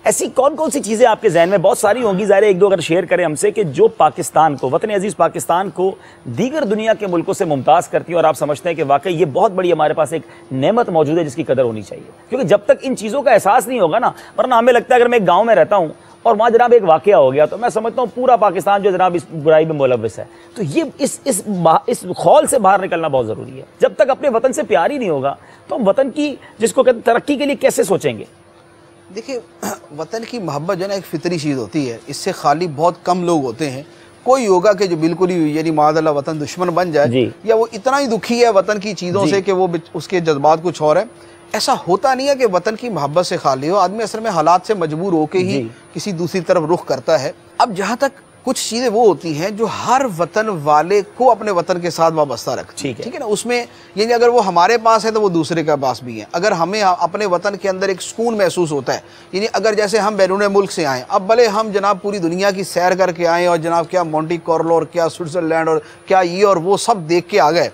ऐसी कौन कौन सी चीज़ें आपके जहन में, बहुत सारी होंगी ज़ाहिर, एक दो अगर शेयर करें हमसे, कि जो पाकिस्तान को, वतन अजीज़ पाकिस्तान को दीगर दुनिया के मुल्कों से मुमताज़ करती है और आप समझते हैं कि वाकई ये बहुत बड़ी हमारे पास एक नेमत मौजूद है जिसकी कदर होनी चाहिए? क्योंकि जब तक इन चीज़ों का एहसास नहीं होगा ना, वरना हमें लगता है अगर मैं एक गाँव में रहता हूँ और वहाँ जनाब एक वाक़या हो गया तो मैं समझता हूँ पूरा पाकिस्तान जो जनाब इस बुराई में मुलव्वस है। तो ये इस खौल से बाहर निकलना बहुत ज़रूरी है। जब तक अपने वतन से प्यार ही नहीं होगा तो हम वतन की, जिसको कहते हैं, तरक्की के लिए कैसे सोचेंगे? देखिए, वतन की मोहब्बत जो है ना एक फितरी चीज़ होती है, इससे खाली बहुत कम लोग होते हैं। कोई होगा कि जो बिल्कुल ही यानी मादअल्लाह वतन दुश्मन बन जाए, या वो इतना ही दुखी है वतन की चीज़ों से कि वो उसके जज्बात कुछ और है। ऐसा होता नहीं है कि वतन की मोहब्बत से खाली हो। आदमी असल में हालात से मजबूर होकर ही किसी दूसरी तरफ रुख करता है। अब जहाँ तक कुछ चीज़ें वो होती हैं जो हर वतन वाले को अपने वतन के साथ वाबस्ता रखती है, ठीक है ना। उसमें यानी अगर वो हमारे पास है तो वो दूसरे के पास भी है। अगर हमें अपने वतन के अंदर एक सुकून महसूस होता है, यानी अगर जैसे हम बैरून मुल्क से आएँ, अब भले हम जनाब पूरी दुनिया की सैर करके आएँ और जनाब क्या मोंटी कार्लो और क्या स्विट्ज़रलैंड और क्या ये और वो सब देख के आ गए,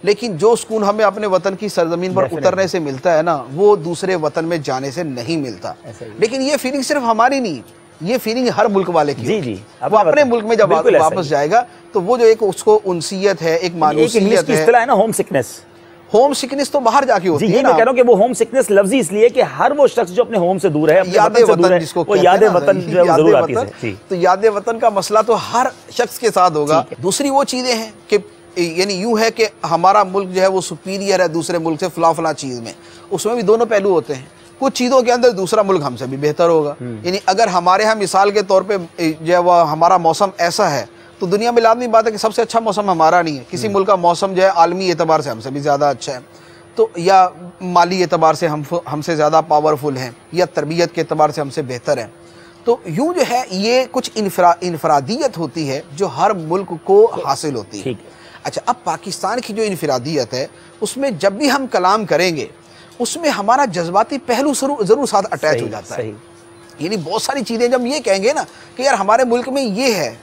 लेकिन जो सुकून हमें अपने वतन की सरजमीन पर उतरने से मिलता है ना, वो दूसरे वतन में जाने से नहीं मिलता। लेकिन ये फीलिंग सिर्फ हमारी नहीं, ये फीलिंग हर मुल्क वाले की। जी, वो अपने मुल्क में जब वापस जाएगा तो वो जो एक उसको उनसियत है, एक मानूसियत है ना, होम सिकनेस। होम सिकनेस तो बाहर जाके होती है ना। मैं कह रहा हूं कि वो होम सिकनेस लफ्ज़ इसलिए कि हर वो शख्स जो अपने होम से दूर है, याद वतन जिसको वो याद वतन जरूर आती है। तो याद वतन का मसला तो हर शख्स के साथ होगा। दूसरी वो चीजें हैं कि यानी यूं है कि हमारा मुल्क जो है वो सुपीरियर है दूसरे मुल्क से फला चीज़ में। उसमें भी दोनों पहलू होते हैं। कुछ चीज़ों के अंदर दूसरा मुल्क हमसे भी बेहतर होगा। यानी अगर हमारे यहाँ मिसाल के तौर पे जो है वह हमारा मौसम ऐसा है तो दुनिया में लाज़मी बात है कि सबसे अच्छा मौसम हमारा नहीं है। किसी मुल्क का मौसम जो है आलमी एतबार से हमसे भी ज़्यादा अच्छा है, तो या माली एतबार से हमसे ज़्यादा पावरफुल हैं, या तरबियत के एतबार से हमसे बेहतर हैं। तो यूँ जो है ये कुछ इनफरादियत होती है जो हर मुल्क को हासिल होती है। अच्छा, अब पाकिस्तान की जो इनफरादियत है उसमें जब भी हम कलाम करेंगे उसमें हमारा जज्बाती पहलू ज़रूर साथ अटैच हो जाता है। यानी बहुत सारी चीज़ें जब ये कहेंगे ना कि यार हमारे मुल्क में ये है,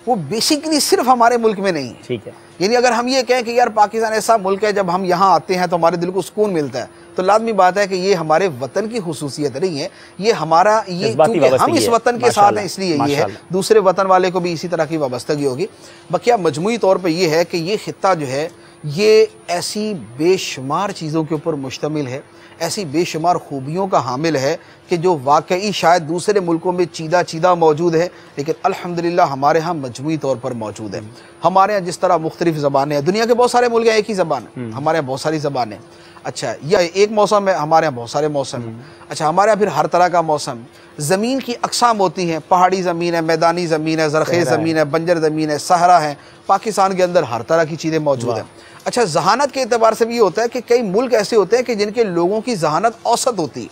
वो बेसिकली सिर्फ हमारे मुल्क में नहीं है। ठीक है। यानी अगर हम ये कहें कि यार पाकिस्तान ऐसा मुल्क है जब हम यहाँ आते हैं तो हमारे दिल को सुकून मिलता है, तो लाजमी बात है कि ये हमारे वतन की खुसूसियत नहीं है, ये हमारा ये क्योंकि हम इस वतन के साथ हैं इसलिए ये है। दूसरे वतन वाले को भी इसी तरह की वाबस्तगी होगी। बकिया मजमूई तौर पर यह है कि ये खित्ता जो है ये ऐसी बेशुमार चीज़ों के ऊपर मुश्तमिल है, ऐसी बेशुमार खूबियों का हामिल है कि जो वाकई शायद दूसरे मुल्कों में चीदा मौजूद है, लेकिन अल्हम्दुलिल्लाह हमारे यहाँ मजमूई तौर पर मौजूद है। हमारे यहाँ जिस तरह मुख्तलिफ ज़बानें हैं, दुनिया के बहुत सारे मुल्क हैं एक ही ज़बान, हमारे यहाँ बहुत सारी ज़बानें। अच्छा, यह एक मौसम है, हमारे यहाँ बहुत सारे मौसम हैं। अच्छा, हमारे यहाँ फिर हर तरह का मौसम, ज़मीन की अक़साम होती हैं, पहाड़ी ज़मीन है, मैदानी ज़मीन है, ज़रख़ेज़ ज़मीन है, बंजर ज़मीन है, सहरा है। पाकिस्तान के अंदर हर तरह की चीज़ें मौजूद हैं। अच्छा, जहानत के एतबार से भी ये होता है कि कई मुल्क ऐसे होते हैं कि जिनके लोगों की जहानत औसत होती है,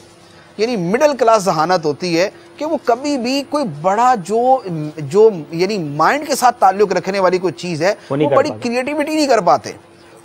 यानी मिडिल क्लास जहानत होती है कि वो कभी भी कोई बड़ा जो यानी माइंड के साथ ताल्लुक़ रखने वाली कोई चीज़ है वो बड़ी क्रिएटिविटी नहीं कर पाते।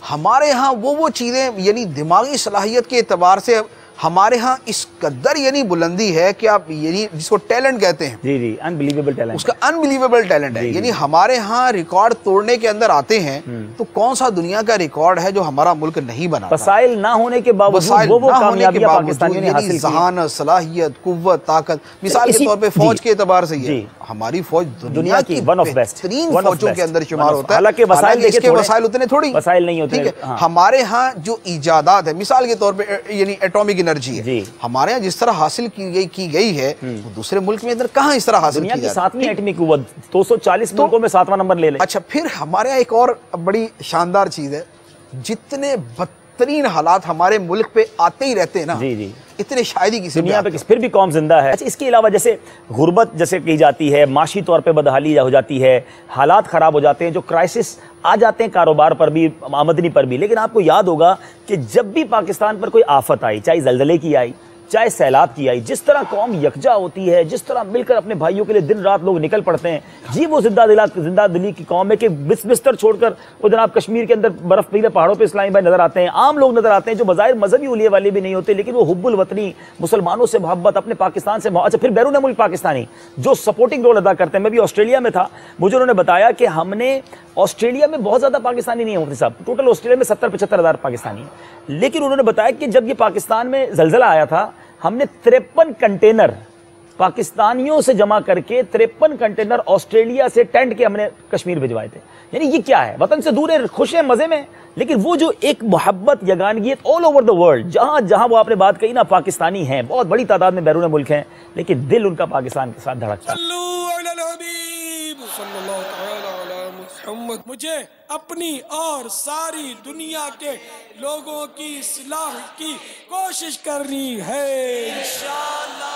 हमारे यहाँ वो चीज़ें यानी दिमागी सलाहियत के एतबार से हमारे यहाँ इस कदर यानी बुलंदी है कि आप यानी जिसको टैलेंट कहते हैं, जी अनबिलीवेबल टैलेंट, उसका अनबिलीवेबल टैलेंट है। यानी हमारे यहाँ रिकॉर्ड तोड़ने के अंदर आते हैं तो कौन सा दुनिया का रिकॉर्ड है जो हमारा मुल्क नहीं बना? वसाइल ना होने के बावजूद वो कामयाबियां पाकिस्तानियों ने हासिल की। जहानत, सलाहियत, कुव्वत, ताकत। मिसाल के तौर पे फौज के एतबार से ये हमारी फौज दुनिया की वन ऑफ बेहतरीन फौजों के अंदर शुमार होता है। हालांकि इसके वसाइल उतने थोड़ी वसाइल नहीं होते। हमारे यहाँ जो इजादात है, मिसाल के तौर पर यानी एटॉमिक एनर्जी है, हमारे यहाँ जिस तरह हासिल की गई है वो दूसरे मुल्क में इधर कहाँ इस तरह हासिल की जाती है? 7वीं एटॉमिक कुव्वत 240 मुल्कों में 7वां नंबर ले ले। अच्छा, फिर हमारे यहाँ एक और बड़ी शानदार चीज़ है, जितने बदतरीन हालात हमारे मुल्क पे आते ही रहते हैं ना, जी इतने शायदी की दुनिया पे फिर भी कौम जिंदा है। अच्छा, इसके अलावा जैसे गुर्बत जैसे की जाती है, माशी तौर पे बदहाली हो जाती है, हालात ख़राब हो जाते हैं, जो क्राइसिस आ जाते हैं कारोबार पर भी, आमदनी पर भी। लेकिन आपको याद होगा कि जब भी पाकिस्तान पर कोई आफत आई, चाहे ज़लज़ले की आई, चाहे सैलाब की आई, जिस तरह कौम यकजा होती है, जिस तरह मिलकर अपने भाइयों के लिए दिन रात लोग निकल पड़ते हैं, जी वो जिंदा दिली की कौम है कि बिस्तर छोड़कर वो जनाब कश्मीर के अंदर बर्फ पीले पहाड़ों पे इस्लामी भाई नजर आते हैं, आम लोग नजर आते हैं जो बज़ाहिर मजहबी उलिया वाले भी नहीं होते, लेकिन वो हुब्बुल वतनी, मुसलमानों से मोहब्बत, अपने पाकिस्तान से। अच्छा, फिर बैरून मुल्क पाकिस्तानी जो सपोर्टिंग रोल अदा करते हैं। मैं भी ऑस्ट्रेलिया में था, मुझे उन्होंने बताया कि हमने ऑस्ट्रेलिया में बहुत ज़्यादा पाकिस्तानी नहीं है मुफ्ती साहब, टोटल ऑस्ट्रेलिया में 70-75 हज़ार पाकिस्तानी है। लेकिन उन्होंने बताया कि जब ये पाकिस्तान में ज़लज़ला आया था, हमने 53 कंटेनर पाकिस्तानियों से जमा करके 53 कंटेनर ऑस्ट्रेलिया से टेंट के हमने कश्मीर भिजवाए थे। यानी ये क्या है, वतन से दूर है, खुश है, मजे में, लेकिन वो जो एक मोहब्बत यगानगियत ऑल ओवर द वर्ल्ड, जहां जहां वो आपने बात कही ना, पाकिस्तानी हैं बहुत बड़ी तादाद में, बैरून मुल्क हैं, लेकिन दिल उनका पाकिस्तान के साथ धड़कता है। मुझे अपनी और सारी दुनिया के लोगों की इस्लाह की कोशिश करनी है इंशाअल्लाह।